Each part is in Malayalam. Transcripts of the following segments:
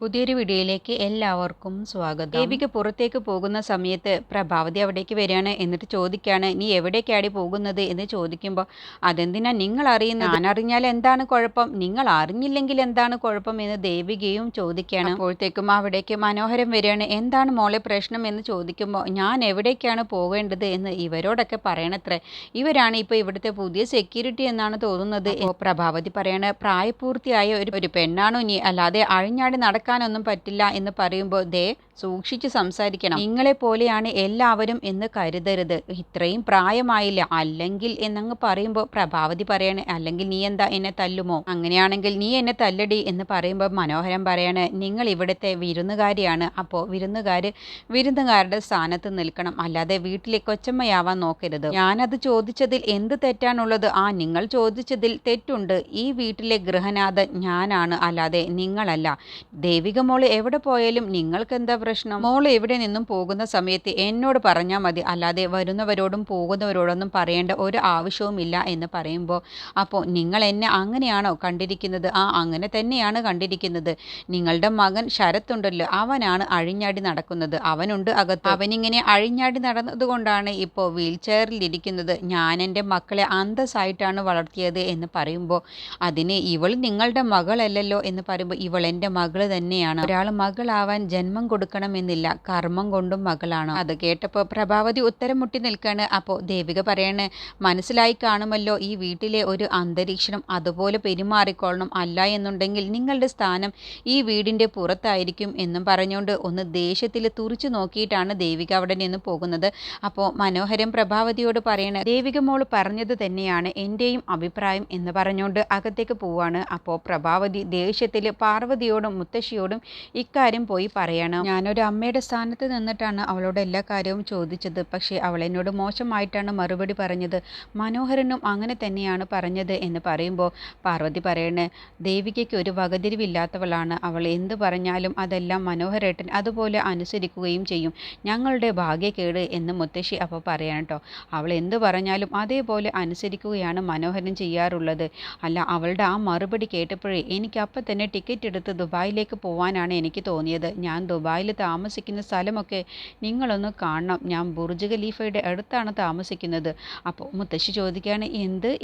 പുതിയൊരു വീഡിയോയിലേക്ക് എല്ലാവർക്കും സ്വാഗതം. ദേവിക പുറത്തേക്ക് പോകുന്ന സമയത്ത് പ്രഭാവതി അവിടേക്ക് വരികയാണ്. എന്നിട്ട് ചോദിക്കുകയാണ്, നീ എവിടേക്കാടി പോകുന്നത് എന്ന് ചോദിക്കുമ്പോൾ, അതെന്തിനാ നിങ്ങൾ അറിയുന്നത്? ഞാൻ അറിഞ്ഞാൽ എന്താണ് കുഴപ്പം, നിങ്ങൾ അറിഞ്ഞില്ലെങ്കിൽ എന്താണ് കുഴപ്പം എന്ന് ദേവികയും ചോദിക്കുകയാണ്. അപ്പോഴത്തേക്കും അവിടേക്ക് മനോഹരം വരികയാണ്. എന്താണ് മോളെ പ്രശ്നം എന്ന് ചോദിക്കുമ്പോൾ, ഞാൻ എവിടേക്കാണ് പോകേണ്ടത് എന്ന് ഇവരോടൊക്കെ പറയണത്രേ. ഇവരാണ് ഇപ്പോൾ ഇവിടുത്തെ പുതിയ സെക്യൂരിറ്റി എന്നാണ് തോന്നുന്നത്. പ്രഭാവതി പറയാണ്, പ്രായപൂർത്തിയായ ഒരു പെണ്ണാണോ നീ, അല്ലാതെ അഴിഞ്ഞാടി നടക്കാനൊന്നും പറ്റില്ല എന്ന് പറയുമ്പോൾ, ദേ സൂക്ഷിച്ച് സംസാരിക്കണം, നിങ്ങളെ പോലെയാണ് എല്ലാവരും എന്ന് കരുതരുത്, ഇത്രയും പ്രായമായില്ല, അല്ലെങ്കിൽ എന്നങ്ങ് പറയുമ്പോൾ പ്രഭാവതി പറയാണ്, അല്ലെങ്കിൽ നീ എന്താ എന്നെ തല്ലുമോ, അങ്ങനെയാണെങ്കിൽ നീ എന്നെ തല്ലടി എന്ന് പറയുമ്പോൾ മനോഹരം പറയാണ്, നിങ്ങൾ ഇവിടുത്തെ വിരുന്നുകാരിയാണ്, അപ്പോൾ വിരുന്നുകാരുടെ സ്ഥാനത്ത് നിൽക്കണം, അല്ലാതെ വീട്ടിലെ കൊച്ചമ്മയാവാൻ നോക്കരുത്. ഞാനത് ചോദിച്ചതിൽ എന്ത് തെറ്റാണുള്ളത്? നിങ്ങൾ ചോദിച്ചതിൽ തെറ്റുണ്ട്. ഈ വീട്ടിലെ ഗൃഹനാഥൻ ഞാനാണ്, അല്ലാതെ നിങ്ങളല്ല. ദേവിക മോള് എവിടെ പോയാലും നിങ്ങൾക്ക് എന്താ പ്രശ്നം? മോള് എവിടെ നിന്നും പോകുന്ന സമയത്ത് എന്നോട് പറഞ്ഞാൽ മതി, അല്ലാതെ വരുന്നവരോടും പോകുന്നവരോടൊന്നും പറയേണ്ട ഒരു ആവശ്യവുമില്ല എന്ന് പറയുമ്പോൾ, അപ്പോൾ നിങ്ങൾ എന്നെ അങ്ങനെയാണോ കണ്ടിരിക്കുന്നത്? അങ്ങനെ തന്നെയാണ് കണ്ടിരിക്കുന്നത്. നിങ്ങളുടെ മകൻ ശരത്തുണ്ടല്ലോ, അവനാണ് അഴിഞ്ഞാടി നടക്കുന്നത്, അവനുണ്ട് അകത്ത്. അവനിങ്ങനെ അഴിഞ്ഞാടി നടന്നതുകൊണ്ടാണ് ഇപ്പോൾ വീൽ ചെയറിൽ ഇരിക്കുന്നത്. ഞാൻ എൻ്റെ മക്കളെ അന്തസ്സായിട്ടാണ് വളർത്തിയത് എന്ന് പറയുമ്പോൾ, അതിന് ഇവൾ നിങ്ങളുടെ മകളല്ലല്ലോ എന്ന് പറയുമ്പോൾ, ഇവൾ എൻ്റെ മകൾ തന്നെയാണ്. ഒരാൾ മകളാവാൻ ജന്മം കൊടുക്കണമെന്നില്ല, കർമ്മം കൊണ്ടും മകളാണ്. അത് കേട്ടപ്പോൾ പ്രഭാവതി ഉത്തരം മുട്ടി നിൽക്കാണ്. അപ്പോൾ ദേവിക പറയാണ്, മനസ്സിലായി കാണുമല്ലോ ഈ വീട്ടിലെ ഒരു അന്തരീക്ഷം, അതുപോലെ പെരുമാറിക്കൊള്ളണം, അല്ല എന്നുണ്ടെങ്കിൽ നിങ്ങളുടെ സ്ഥാനം ഈ വീടിൻ്റെ പുറത്തായിരിക്കും എന്നും പറഞ്ഞുകൊണ്ട് ഒന്ന് ദേഷ്യത്തിൽ തുറിച്ചു നോക്കിയിട്ടാണ് ദേവിക അവിടെ നിന്ന് പോകുന്നത്. അപ്പോൾ മനോഹരം പ്രഭാവതിയോട് പറയണ, ദേവിക മോള് പറഞ്ഞത് തന്നെയാണ് എൻ്റെയും അഭിപ്രായം എന്ന് പറഞ്ഞുകൊണ്ട് അകത്തേക്ക് പോവാണ്. അപ്പോൾ പ്രഭാവതി ദേഷ്യത്തിൽ പാർവതിയോടും മുത്തശ്ശിയോടും ഇക്കാര്യം പോയി പറയണം. ഞാനൊരു അമ്മയുടെ സ്ഥാനത്ത് നിന്നിട്ടാണ് അവളോട് എല്ലാ കാര്യവും ചോദിച്ചത്, പക്ഷേ അവൾ എന്നോട് മോശമായിട്ടാണ് മറുപടി പറഞ്ഞത്. മനോഹരനും അങ്ങനെ തന്നെയാണ് പറഞ്ഞത് എന്ന് പറയുമ്പോൾ പാർവതി പറയണേ, ദേവികയ്ക്ക് ഒരു വകതിരിവില്ലാത്തവളാണ്, അവൾ എന്ത് പറഞ്ഞാലും അതെല്ലാം മനോഹരേട്ടൻ അതുപോലെ അനുസരിക്കുകയും ചെയ്യും, ഞങ്ങളുടെ ഭാഗ്യക്കേട് എന്ന് മുത്തശ്ശി അപ്പോൾ പറയാൻ കേട്ടോ. അവൾ എന്ത് പറഞ്ഞാലും അതേപോലെ അനുസരിക്കുകയാണ് മനോഹരൻ ചെയ്യാറുള്ളത്. അല്ല, അവളുടെ ആ മറുപടി കേട്ടപ്പോഴേ എനിക്ക് അപ്പം തന്നെ ടിക്കറ്റ് എടുത്ത് ദുബായിലേക്ക് പോകാനാണ് എനിക്ക് തോന്നിയത്. ഞാൻ ദുബായിൽ താമസിക്കുന്ന സ്ഥലമൊക്കെ നിങ്ങളൊന്ന് കാണണം, ഞാൻ ബുർജ് ഖലീഫയുടെ അടുത്താണ് താമസിക്കുന്നത്. അപ്പോൾ മുത്തശ്ശി ചോദിക്കുകയാണ്,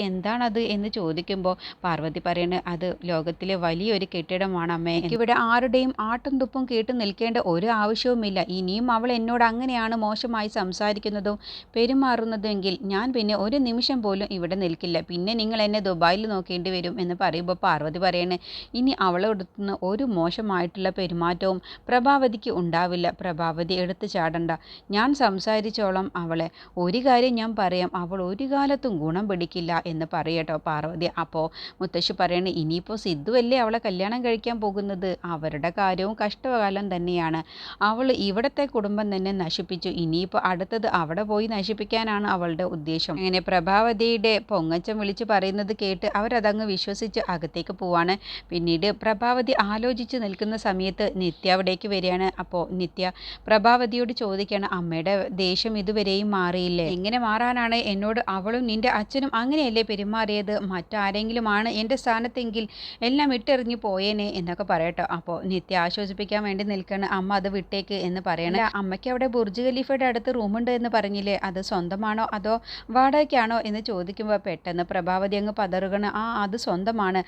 എന്താണത് എന്ന് ചോദിക്കുമ്പോൾ പാർവതി പറയണേ, അത് ലോകത്തിലെ വലിയൊരു കെട്ടിടമാണ് അമ്മേ, ഇവിടെ ആരുടെയും ആട്ടും തുപ്പും കേട്ട് നിൽക്കേണ്ട ഒരു ആവശ്യവുമില്ല. ഇനിയും അവൾ എന്നോട് അങ്ങനെയാണ് മോശമായി സംസാരിക്കുന്നതും പെരുമാറുന്നതെങ്കിൽ ഞാൻ പിന്നെ ഒരു നിമിഷം പോലും ഇവിടെ നിൽക്കില്ല, പിന്നെ നിങ്ങൾ എന്നെ ദുബായിൽ നോക്കേണ്ടി വരും എന്ന് പറയുമ്പോൾ പാർവതി പറയണേ, ഇനി അവളെടുത്തുനിന്ന് ഒരു മോശമായിട്ടുള്ള പെരുമാറ്റവും പ്രഭാവതിക്ക് ഉണ്ടാവില്ല, പ്രഭാവതി എടുത്തു ചാടണ്ട, ഞാൻ സംസാരിച്ചോളം അവളെ. ഒരു കാര്യം ഞാൻ പറയാം, അവൾ ഒരു കാലത്തും ഗുണം പിടിക്കില്ല എന്ന് പറയട്ടോ പാർവതി. അപ്പോൾ മുത്തശ്ശി പറയണേ, ഇനിയിപ്പോൾ സിദ്ധുവല്ലേ അവളെ കല്യാണം കഴിക്കാൻ പോകുന്നത്, അവരുടെ കാര്യവും കഷ്ടകാലം തന്നെയാണ്. അവൾ ഇവിടുത്തെ കുടുംബം തന്നെ നശിപ്പിച്ചു, ഇനിയിപ്പോൾ അടുത്തത് അവിടെ പോയി നശിപ്പിക്കാനാണ് അവളുടെ ഉദ്ദേശം. അങ്ങനെ പ്രഭാവതിയുടെ പൊങ്ങച്ചം വിളിച്ച് പറയുന്നത് കേട്ട് അവരതങ്ങ് വിശ്വസിച്ച് അകത്തേക്ക് പോവാണ്. പിന്നീട് പ്രഭാവതി ആലോചിച്ച് നിൽക്കുന്ന സമയത്ത് നിത്യ അവിടേക്ക് വരികയാണ്. അപ്പോൾ നിത്യ പ്രഭാവതിയോട് ചോദിക്കുകയാണ്, അമ്മയുടെ ദേഷ്യം ഇതുവരെയും മാറിയില്ലേ? എങ്ങനെ മാറാനാണ്? എന്നോട് അവളും നിന്റെ അച്ഛനും അങ്ങനെയല്ലേ പെരുമാറിയത്, മറ്റാരെങ്കിലുമാണ് എൻ്റെ സ്ഥാനത്തെങ്കിൽ എല്ലാം ഇട്ടെറിഞ്ഞു പോയേനെ എന്നൊക്കെ പറയട്ടോ. അപ്പോൾ നിത്യ ആശ്വസിപ്പിക്കാൻ വേണ്ടി നിൽക്കുകയാണ്, അമ്മ അത് വിട്ടേക്ക് എന്ന് പറയണേ. അമ്മയ്ക്ക് അവിടെ ബുർജ് ഖലീഫയുടെ അടുത്ത് റൂമുണ്ട് എന്ന് പറഞ്ഞില്ലേ, അത് സ്വന്തമാണോ അതോ വാടകയ്ക്കാണോ എന്ന് ചോദിക്കുമ്പോൾ പെട്ടെന്ന് പ്രഭാവതി അങ്ങ് പതറുകയാണ്. അത് സ്വന്തമാണ്,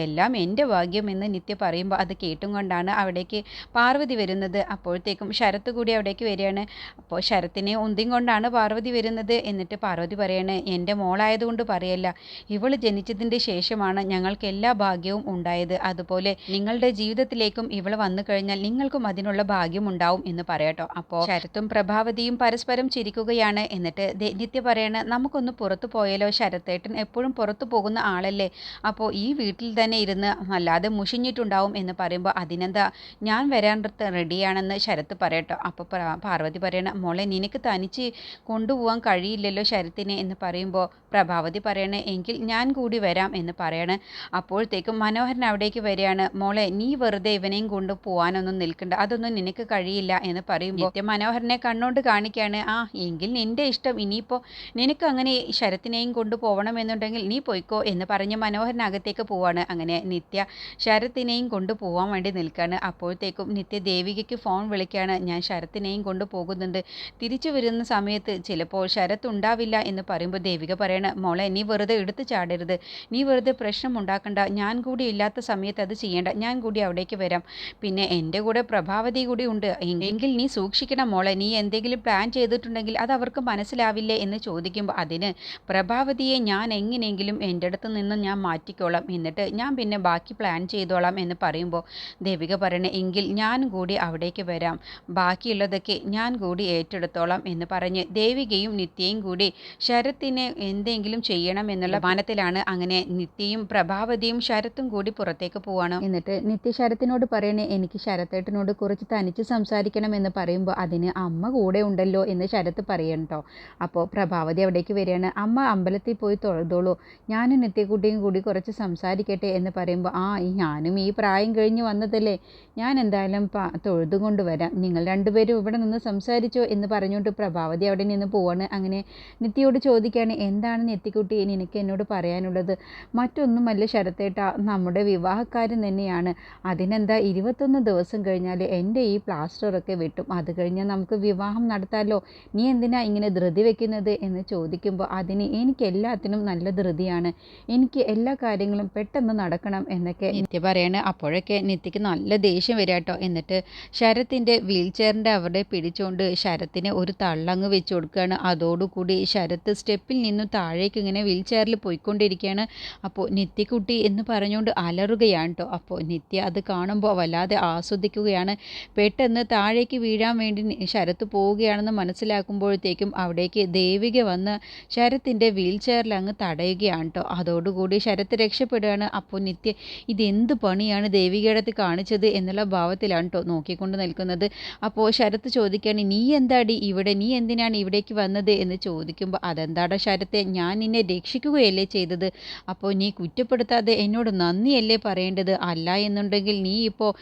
എല്ലാം എൻ്റെ ഭാഗ്യം എന്ന് നിത്യ പറയുമ്പോൾ അത് കേട്ടും കൊണ്ടാണ് അവിടേക്ക് പാർവതി വരുന്നത്. അപ്പോഴത്തേക്കും ശരത്ത് കൂടി അവിടേക്ക് വരികയാണ്. അപ്പോൾ ശരത്തിനെ ഉന്തിയും കൊണ്ടാണ് പാർവതി വരുന്നത്. എന്നിട്ട് പാർവതി പറയാണ്, എൻ്റെ മോളായതുകൊണ്ട് പറയല്ല, ഇവൾ ജനിച്ചതിൻ്റെ ശേഷമാണ് ഞങ്ങൾക്ക് എല്ലാ ഭാഗ്യവും ഉണ്ടായത്, അതുപോലെ നിങ്ങളുടെ ജീവിതത്തിലേക്കും ഇവൾ വന്നു കഴിഞ്ഞാൽ നിങ്ങൾക്കും അതിനുള്ള ഭാഗ്യം ഉണ്ടാവും എന്ന് പറയട്ടോ. അപ്പോൾ ശരത്തും പ്രഭാവതിയും പരസ്പരം ചിരിക്കുകയാണ്. എന്നിട്ട് നിത്യ പറയാണ്, നമുക്കൊന്ന് പുറത്തു പോയാലോ, ശരത്തേട്ടൻ എപ്പോഴും പുറത്തു പോകുന്ന ആളല്ലേ, അപ്പോൾ ഈ വീട്ടിൽ തന്നെ ഇരുന്ന് അല്ലാതെ മുഷിഞ്ഞിട്ടുണ്ടാവും എന്ന് പറയുമ്പോൾ, അതിനെന്താ, ഞാൻ വരാൻ റെഡിയാണെന്ന് ശരത്ത് പറയട്ടോ. അപ്പോൾ പാർവതി പറയണ, മോളെ നിനക്ക് തനിച്ച് കൊണ്ടുപോകാൻ കഴിയില്ലല്ലോ ശരത്തിനെ എന്ന് പറയുമ്പോൾ പ്രഭാവതി പറയണേ, എങ്കിൽ ഞാൻ കൂടി വരാം എന്ന് പറയണേ. അപ്പോഴത്തേക്കും മനോഹരൻ അവിടേക്ക് വരികയാണ്. മോളെ, നീ വെറുതെ ഇവനെയും കൊണ്ട് പോകാനൊന്നും നിൽക്കണ്ട, അതൊന്നും നിനക്ക് കഴിയില്ല എന്ന് പറയുമ്പോൾ മനോഹരനെ കണ്ണുകൊണ്ട് കാണിക്കുകയാണ്. എങ്കിൽ നിന്റെ ഇഷ്ടം, ഇനിയിപ്പോൾ നിനക്ക് അങ്ങനെ ശരത്തിനെയും കൊണ്ട് പോകണമെന്നുണ്ടെങ്കിൽ നീ പോയിക്കോ എന്ന് പറഞ്ഞ് മനോഹരനകത്തേക്ക് പോവാണ്. അങ്ങനെ നിത്യ ശരത്തിനെയും കൊണ്ട് പോകാൻ വേണ്ടി വേണ്ടി നിൽക്കുകയാണ്. അപ്പോഴത്തേക്കും നിത്യ ദേവികയ്ക്ക് ഫോൺ വിളിക്കുകയാണ്. ഞാൻ ശരത്തിനെയും കൊണ്ട് പോകുന്നുണ്ട്, തിരിച്ചു വരുന്ന സമയത്ത് ചിലപ്പോൾ ശരത്ത് ഉണ്ടാവില്ല എന്ന് പറയുമ്പോൾ ദേവിക പറയണ, മോളെ നീ വെറുതെ എടുത്തു ചാടരുത്, നീ വെറുതെ പ്രശ്നം ഉണ്ടാക്കണ്ട, ഞാൻ കൂടി ഇല്ലാത്ത സമയത്ത് അത് ചെയ്യേണ്ട, ഞാൻ കൂടി അവിടേക്ക് വരാം, പിന്നെ എൻ്റെ കൂടെ പ്രഭാവതി കൂടി ഉണ്ട്, എങ്കിൽ നീ സൂക്ഷിക്കണം മോളെ, നീ എന്തെങ്കിലും പ്ലാൻ ചെയ്തിട്ടുണ്ടെങ്കിൽ അത് അവർക്ക് മനസ്സിലാവില്ലേ എന്ന് ചോദിക്കുമ്പോൾ അതിന് പ്രഭാവതിയെ ഞാൻ എങ്ങനെയെങ്കിലും എൻ്റെ അടുത്ത് നിന്ന് ഞാൻ മാറ്റിക്കോളാം, എന്നിട്ട് ഞാൻ പിന്നെ ബാക്കി പ്ലാൻ ചെയ്തോളാം എന്ന് പറയുമ്പോൾ ദേവിക പറയണേ, എങ്കിൽ ഞാൻ കൂടി അവിടേക്ക് വരാം, ബാക്കിയുള്ളതൊക്കെ ഞാൻ കൂടി ഏറ്റെടുത്തോളാം എന്ന് പറഞ്ഞ് ദേവികയും നിത്യയും കൂടി ശരത്തിനെ എന്തെങ്കിലും ചെയ്യണം എന്നുള്ള മാനത്തിലാണ്. അങ്ങനെ നിത്യയും പ്രഭാവതിയും ശരത്തും കൂടി പുറത്തേക്ക് പോവാണ്. എന്നിട്ട് നിത്യ ശരത്തിനോട് പറയണേ, എനിക്ക് ശരത്തേട്ടനോട് കുറച്ച് തനിച്ച് സംസാരിക്കണം എന്ന് പറയുമ്പോൾ അതിന് അമ്മ കൂടെ ഉണ്ടല്ലോ എന്ന് ശരത്ത് പറയണ്ടോ. അപ്പോൾ പ്രഭാവതി അവിടേക്ക് വരികയാണ്. അമ്മ അമ്പലത്തിൽ പോയി തൊഴുതോളൂ, ഞാനും നിത്യക്കുട്ടിയും കൂടി കുറച്ച് സംസാരിക്കട്ടെ എന്ന് പറയുമ്പോൾ ഞാനും ഈ പ്രായം കഴിഞ്ഞ് വന്നതല്ലേ, ഞാൻ എന്തായാലും തൊഴുതു കൊണ്ടുവരാം, നിങ്ങൾ രണ്ടുപേരും ഇവിടെ നിന്ന് സംസാരിച്ചോ എന്ന് പറഞ്ഞുകൊണ്ട് പ്രഭാവതി അവിടെ നിന്ന് പോവാണ്. അങ്ങനെ നിത്യയോട് ചോദിക്കുകയാണ്, എന്താണ് നെത്തിക്കുട്ടി നിനക്ക് എന്നോട് പറയാനുള്ളത്? മറ്റൊന്നുമല്ല ശരത്തേട്ട, നമ്മുടെ വിവാഹക്കാരൻ തന്നെയാണ്, അതിനെന്താ 21 ദിവസം കഴിഞ്ഞാൽ എൻ്റെ ഈ പ്ലാസ്റ്ററൊക്കെ വെട്ടും, അത് കഴിഞ്ഞാൽ നമുക്ക് വിവാഹം നടത്താമല്ലോ, നീ എന്തിനാ ഇങ്ങനെ ധൃതി വെക്കുന്നത് എന്ന് ചോദിക്കുമ്പോൾ അതിന് എനിക്ക് എല്ലാത്തിനും നല്ല ധൃതിയാണ്, എനിക്ക് എല്ലാ കാര്യങ്ങളും പെട്ടെന്ന് നടക്കണം എന്നൊക്കെ നിത്യ പറയാണ്. അപ്പോഴൊക്കെ നിത്യക്ക് നല്ല ദേഷ്യം വരിക കേട്ടോ. എന്നിട്ട് ശരത്തിൻ്റെ വീൽ ചെയറിൻ്റെ അവിടെ പിടിച്ചുകൊണ്ട് ശരത്തിനെ ഒരു തള്ളങ്ങ് വെച്ച് കൊടുക്കുകയാണ്. അതോടുകൂടി ശരത്ത് സ്റ്റെപ്പിൽ നിന്നും താഴേക്ക് ഇങ്ങനെ വീൽ ചെയറിൽ പോയിക്കൊണ്ടിരിക്കുകയാണ്. അപ്പോൾ നിത്യക്കുട്ടി എന്ന് പറഞ്ഞുകൊണ്ട് അലറുകയാണ് കേട്ടോ. അപ്പോൾ നിത്യ അത് കാണുമ്പോൾ വല്ലാതെ ആസ്വദിക്കുകയാണ്. പെട്ടെന്ന് താഴേക്ക് വീഴാൻ വേണ്ടി ശരത്ത് പോവുകയാണെന്ന് മനസ്സിലാക്കുമ്പോഴത്തേക്കും അവിടേക്ക് ദേവിക വന്ന് ശരത്തിൻ്റെ വീൽ ചെയറിൽ അങ്ങ് തടയുകയാണ് കേട്ടോ. അതോടുകൂടി ശരത്ത് രക്ഷപ്പെടുകയാണ്. അപ്പോൾ നിത്യ ഇതെന്ത് പണിയാണ് ദേവികയുടെ അടുത്ത് കാണിച്ചത് എന്നുള്ള ഭാവത്തിലാണ് കേട്ടോ നോക്കിക്കൊണ്ട് നിൽക്കുന്നത്. അപ്പോൾ ശരത്ത് ചോദിക്കുകയാണ്, നീ എന്താടി ഇവിടെ, നീ എന്തിനാണ് ഇവിടേക്ക് വന്നത് എന്ന് ചോദിക്കുമ്പോൾ, അതെന്താടാ ശരത്തെ, ഞാൻ നിന്നെ രക്ഷിക്കുകയല്ലേ ചെയ്തത്, അപ്പോൾ നീ കുറ്റപ്പെടുത്താതെ എന്നോട് നന്ദിയല്ലേ പറയേണ്ടത്, അല്ല എന്നുണ്ടെങ്കിൽ നീ ഇപ്പോൾ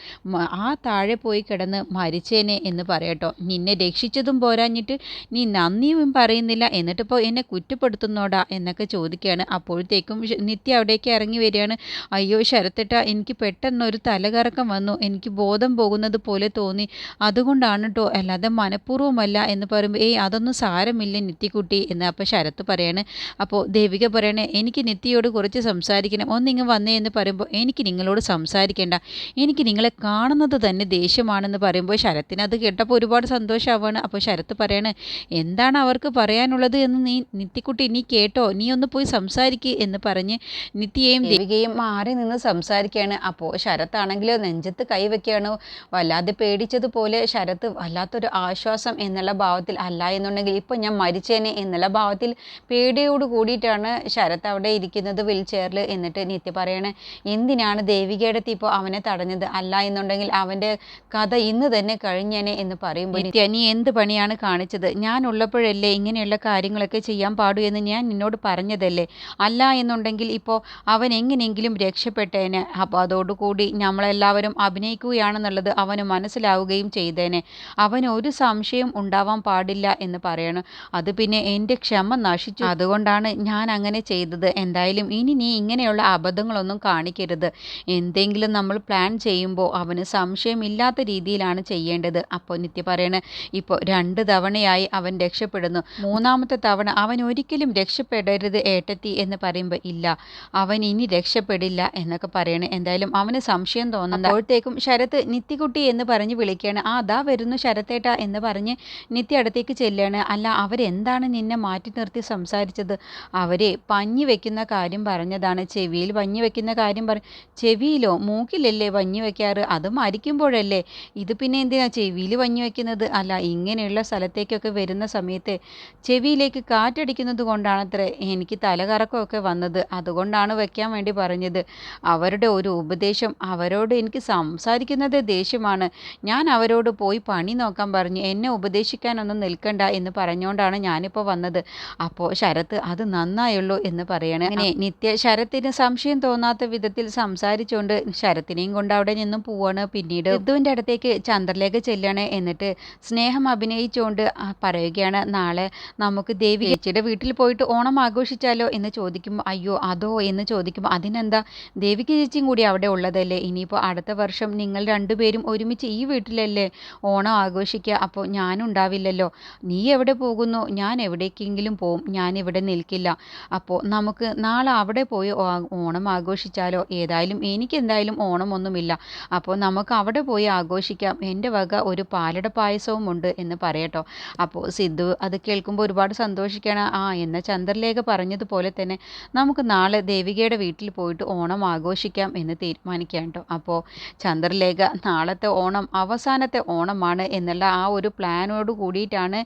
ആ താഴെ പോയി കിടന്ന് മരിച്ചേനെ എന്ന് പറയട്ടോ. നിന്നെ രക്ഷിച്ചതും പോരാഞ്ഞിട്ട് നീ നന്ദിയും പറയുന്നില്ല, എന്നിട്ടിപ്പോൾ എന്നെ കുറ്റപ്പെടുത്തുന്നോടാ എന്നൊക്കെ ചോദിക്കുകയാണ്. അപ്പോഴത്തേക്കും നിത്യ അവിടേക്ക് ഇറങ്ങി വരികയാണ്. അയ്യോ ശരത്തേട്ട, എനിക്ക് പെട്ടെന്നൊരു തലകറക്കം വന്നു, എനിക്ക് ബോധം പോകുന്നത് പോലെ തോന്നി, അതുകൊണ്ടാണ് കേട്ടോ, അല്ലാതെ മനഃപൂർവ്വമല്ല എന്ന് പറയുമ്പോൾ അതൊന്നും സാരമില്ല നിത്യക്കുട്ടി എന്ന് അപ്പോൾ ശരത്ത് പറയാണ്. അപ്പോൾ ദേവിക പറയണേ, എനിക്ക് നിത്യയോട് കുറച്ച് സംസാരിക്കണം, ഒന്നിങ്ങ് വന്നേ എന്ന് പറയുമ്പോൾ, എനിക്ക് നിങ്ങളോട് സംസാരിക്കേണ്ട, എനിക്ക് നിങ്ങളെ കാണുന്നത് തന്നെ ദേഷ്യമാണെന്ന് പറയുമ്പോൾ ശരത്തിന് അത് കേട്ടപ്പോൾ ഒരുപാട് സന്തോഷമാവാണ്. അപ്പോൾ ശരത്ത് പറയാണ്, എന്താണ് അവർക്ക് പറയാനുള്ളത് എന്ന് നിത്യക്കുട്ടി നീ കേട്ടോ, നീ ഒന്ന് പോയി സംസാരിക്കുക എന്ന് പറഞ്ഞ് നിത്യയും ദേവികയും മാറി നിന്ന് സംസാരിക്കുകയാണ്. അപ്പോൾ ശരത്താണെങ്കിൽ നെഞ്ചത്ത് കൈവയ്ക്കുകയാണ്. വല്ലാതെ പേടിച്ചതുപോലെ ശരത്ത് വല്ലാത്തൊരു ആശ്വാസം എന്നുള്ള ഭാവത്തിൽ, അല്ല എന്നുണ്ടെങ്കിൽ ഇപ്പോൾ ഞാൻ മരിച്ചേനെ എന്നുള്ള ഭാവത്തിൽ പേടിയോട് കൂടിയിട്ടാണ് ശരത്ത് അവിടെ ഇരിക്കുന്നത് വീൽ ചെയറിൽ. എന്നിട്ട് നിത്യ പറയണേ, എന്തിനാണ് ദേവികയുടെ അടുത്ത് ഇപ്പോൾ അവനെ തടഞ്ഞത്, അല്ല എന്നുണ്ടെങ്കിൽ അവൻ്റെ കഥ ഇന്ന് തന്നെ കഴിഞ്ഞേനെ എന്ന് പറയുമ്പോൾ, നിത്യ നീ എന്ത് പണിയാണ് കാണിച്ചത്, ഞാൻ ഉള്ളപ്പോഴല്ലേ ഇങ്ങനെയുള്ള കാര്യങ്ങളൊക്കെ ചെയ്യാൻ പാടൂ എന്ന് ഞാൻ നിന്നോട് പറഞ്ഞതല്ലേ, അല്ല എന്നുണ്ടെങ്കിൽ ഇപ്പോൾ അവൻ എങ്ങനെയെങ്കിലും രക്ഷപ്പെട്ടേനെ, അപ്പോൾ അതോടുകൂടി നമ്മളെല്ലാവരും അഭിനയിക്കുകയാണെന്നുള്ളത് അവന് മനസ്സിലാവുകയും ചെയ്തേനെ, അവന് ഒരു സംശയം ഉണ്ടാവാൻ പാടില്ല എന്ന് പറയണം, അത് പിന്നെ എൻ്റെ ക്ഷമ നശിച്ചു, അതുകൊണ്ടാണ് ഞാൻ അങ്ങനെ ചെയ്തത്, എന്തായാലും ഇനി നീ ഇങ്ങനെയുള്ള അബദ്ധങ്ങളൊന്നും കാണിക്കരുത്, എന്തെങ്കിലും നമ്മൾ പ്ലാൻ ചെയ്യുമ്പോൾ അവന് സംശയമില്ലാത്ത രീതിയിലാണ് ചെയ്യേണ്ടത്. അപ്പോൾ നിത്യ പറയണ, ഇപ്പോൾ 2 തവണയായി അവൻ രക്ഷപ്പെടുന്നു, 3ാമത്തെ തവണ അവൻ ഒരിക്കലും രക്ഷപ്പെടരുത് ഏട്ടത്തി എന്ന് പറയുമ്പോൾ, ഇല്ല അവൻ ഇനി രക്ഷപ്പെടില്ല എന്നൊക്കെ പറയണേ, എന്തായാലും അവന് സംശയം തോന്നുന്നു. അപ്പോഴത്തേക്കും ശരത്ത് നിത്യക്കുട്ടി എന്ന് പറഞ്ഞ് വിളിക്കുകയാണ്. അതാ വരുന്നു ശരത്തേട്ട എന്ന് പറഞ്ഞ് നിത്യ അടുത്തേക്ക് ചെല്ലുകയാണ്. അല്ല അവരെന്താണ് നിന്നെ മാറ്റി നിർത്തി സംസാരിച്ചത്, അവരെ പഞ്ഞി വെക്കുന്ന കാര്യം പറഞ്ഞതാണ്, ചെവിയിൽ പഞ്ഞി വെക്കുന്ന കാര്യം ചെവിയിലോ മൂക്കിലല്ലേ പഞ്ഞി വെക്കാറ്, അത് മരിക്കുമ്പോഴല്ലേ, ഇത് പിന്നെ എന്തിനാ ചെവിയിൽ പഞ്ഞി വെക്കുന്നത്, അല്ല ഇങ്ങനെയുള്ള സ്ഥലത്തേക്കൊക്കെ വരുന്ന സമയത്ത് ചെവിയിലേക്ക് കാറ്റടിക്കുന്നത് കൊണ്ടാണത്രേ എനിക്ക് തലകറക്കമൊക്കെ വന്നത്, അതുകൊണ്ടാണ് വെക്കാൻ വേണ്ടി പറഞ്ഞത്, അവരുടെ ഒരു ഉപദേശം, അവരോട് എനിക്ക് സംസാരിക്കുന്നത് ദേഷ്യമാണ്, ഞാൻ അവരോട് പോയി പണി നോക്കാൻ പറഞ്ഞു, എന്നെ ഉപദേശിക്കാനൊന്നും നിൽക്കണ്ട എന്ന് പറഞ്ഞുകൊണ്ടാണ് ഞാനിപ്പോൾ വന്നത്. അപ്പോൾ ശരത്ത് അത് നന്നായുള്ളൂ എന്ന് പറയണേ. അങ്ങനെ നിത്യ ശരത്തിന് സംശയം തോന്നാത്ത വിധത്തിൽ സംസാരിച്ചുകൊണ്ട് ശരത്തിനെയും കൊണ്ട് അവിടെ നിന്നും പോവാണ്. പിന്നീട് ഋതുവിൻ്റെ അടുത്തേക്ക് ചന്ദ്രലേഖ ചെല്ലാണ്. എന്നിട്ട് സ്നേഹം അഭിനയിച്ചുകൊണ്ട് പറയുകയാണ്, നാളെ നമുക്ക് ദേവി ചേച്ചിയുടെ വീട്ടിൽ പോയിട്ട് ഓണം ആഘോഷിച്ചാലോ എന്ന് ചോദിക്കുമ്പോൾ, അയ്യോ അതോ എന്ന് ചോദിക്കുമ്പോൾ, അതിനെന്താ ദേവിക്ക് ചേച്ചിയും കൂടി അവിടെ ഉള്ളതല്ലേ, ഇനിയിപ്പോൾ അടുത്ത വർഷം നിങ്ങൾ രണ്ടുപേരും ഒരുമിച്ച് ഈ വീട്ടിലല്ലേ ഓണം ആഘോഷിക്കുക. അപ്പോൾ ഞാനുണ്ടാവില്ലല്ലോ. നീ എവിടെ പോകുന്നു? ഞാൻ എവിടേക്കെങ്കിലും പോവും. ഞാനിവിടെ നിൽക്കില്ല. അപ്പോൾ നമുക്ക് നാളെ അവിടെ പോയി ഓണം ആഘോഷിച്ചാലോ? ഏതായാലും എനിക്കെന്തായാലും ഓണമൊന്നുമില്ല. അപ്പോൾ നമുക്ക് അവിടെ പോയി ആഘോഷിക്കാം. എൻ്റെ വക ഒരു പാലട പായസവും ഉണ്ട് എന്ന് പറയട്ടോ. അപ്പോൾ സിദ്ധു അത് കേൾക്കുമ്പോൾ ഒരുപാട് സന്തോഷിക്കുകയാണ്. എന്ന ചന്ദ്രലേഖ പറഞ്ഞതുപോലെ തന്നെ നമുക്ക് നാളെ ദേവികയുടെ വീട്ടിൽ പോയിട്ട് ഓണം ആഘോഷിക്കാം എന്ന് തീരുമാനിക്കാം കേട്ടോ. അപ്പോൾ ചന്ദ്രലേഖ നാളത്തെ ഓണം അവസാനത്തെ ഓണമാണ് എന്നുള്ള ആ ഒരു പ്ലാനോട് കൂടിയിട്ടാണ്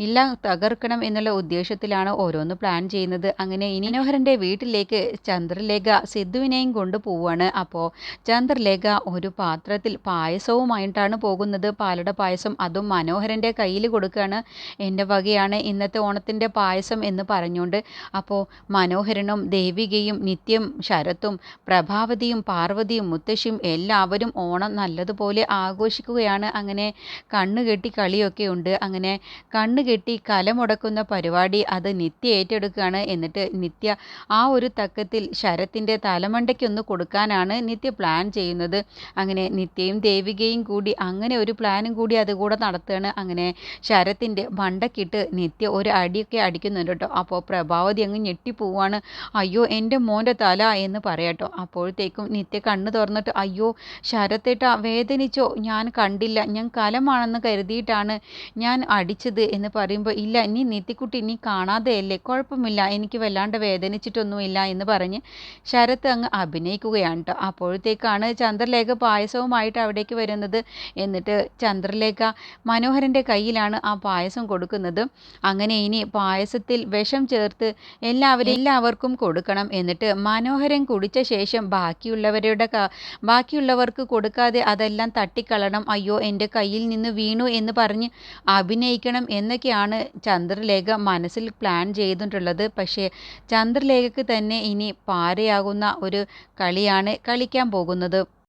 എല്ലാം തകർക്കണം എന്നുള്ള ഉദ്ദേശത്തിലാണ് ഓരോന്ന് പ്ലാൻ ചെയ്യുന്നത്. അങ്ങനെ ഇനി മനോഹരൻ്റെ വീട്ടിലേക്ക് ചന്ദ്രലേഖ സിദ്ധുവിനെയും കൊണ്ട് പോവുകയാണ്. അപ്പോൾ ചന്ദ്രലേഖ ഒരു പാത്രത്തിൽ പായസവുമായിട്ടാണ് പോകുന്നത്. പാലട പായസം, അതും മനോഹരൻ്റെ കയ്യിൽ കൊടുക്കുകയാണ്. എൻ്റെ വകയാണ് ഇന്നത്തെ ഓണത്തിൻ്റെ പായസം എന്ന് പറഞ്ഞുകൊണ്ട്. അപ്പോൾ മനോഹരനും ദേവികയും നിത്യം ശരത്തും പ്രഭാവതിയും പാർവതിയും മുത്തശ്ശിയും എല്ലാവരും ഓണം നല്ലതുപോലെ ആഘോഷിക്കുകയാണ്. അങ്ങനെ കണ്ണുകെട്ടി കളിയൊക്കെ ഉണ്ട്. അങ്ങനെ കണ്ണുകെട്ടി കലമുടക്കുന്ന പരിപാടി അത് നിത്യ ഏറ്റെടുക്കുകയാണ്. എന്നിട്ട് നിത്യ ആ ഒരു തക്കത്തിൽ ശരത്തിൻ്റെ തലമണ്ടയ്ക്കൊന്ന് കൊടുക്കാനാണ് നിത്യ പ്ലാൻ ചെയ്യുന്നത്. അങ്ങനെ നിത്യയും ദേവികയും കൂടി അങ്ങനെ ഒരു പ്ലാനും കൂടി അതുകൂടെ നടത്തുകയാണ്. അങ്ങനെ ശരത്തിൻ്റെ മണ്ടക്കിട്ട് നിത്യ ഒരു അടിയൊക്കെ അടിക്കുന്നുണ്ട് കേട്ടോ. അപ്പോൾ പ്രഭാവതി അങ്ങ് ഞെട്ടിപ്പോവാണ്. അയ്യോ എൻ്റെ മോൻ്റെ തല എന്ന് പറയാട്ടോ. അപ്പോഴത്തേക്കും നിത്യ കണ്ണ് തുറന്നിട്ട് അയ്യോ ശരത്തേട്ടാ വേദനിച്ചോ? ഞാൻ കണ്ടില്ല, ഞാൻ കലമാണെന്ന് കരുതിയിട്ടാണ് ഞാൻ അടിച്ചത് എന്ന് പറയുമ്പോൾ ഇല്ല നീ നിത്യക്കുട്ടി നീ കാണാതെയല്ലേ, കുഴപ്പമില്ല, എനിക്ക് വല്ലാണ്ട് വേദനിച്ചിട്ടൊന്നുമില്ല എന്ന് പറഞ്ഞ് ശരത്ത് അങ്ങ് അഭിനയിക്കുകയാണ് കേട്ടോ. അപ്പോഴത്തേക്കാണ് ചന്ദ്രലേഖ പായസവുമായിട്ട് അവിടേക്ക് വരുന്നത്. എന്നിട്ട് ചന്ദ്രലേഖ മനോഹരൻ്റെ കയ്യിലാണ് ആ പായസം കൊടുക്കുന്നത്. അങ്ങനെ ഇനി പായസത്തിൽ വിഷം ചേർത്ത് എല്ലാവർക്കും കൊടുക്കണം. എന്നിട്ട് മനോഹരൻ കുടിച്ച ശേഷം ബാക്കിയുള്ളവർക്ക് കൊടുക്കാതെ അതെല്ലാം തട്ടിക്കളണം. അയ്യോ എൻ്റെ കയ്യിൽ നിന്ന് വീണു എന്ന് പറഞ്ഞ് അഭിനയിക്കണം എന്നൊക്കെയാണ് ചന്ദ്രലേഖ മനസ്സിൽ പ്ലാൻ ചെയ്തിട്ടുള്ളത്. പക്ഷേ ചന്ദ്രലേഖയ്ക്ക് തന്നെ ഇനി പാരയാകുന്ന ഒരു കളിയാണ് കളിക്കാൻ പോകുന്നത്.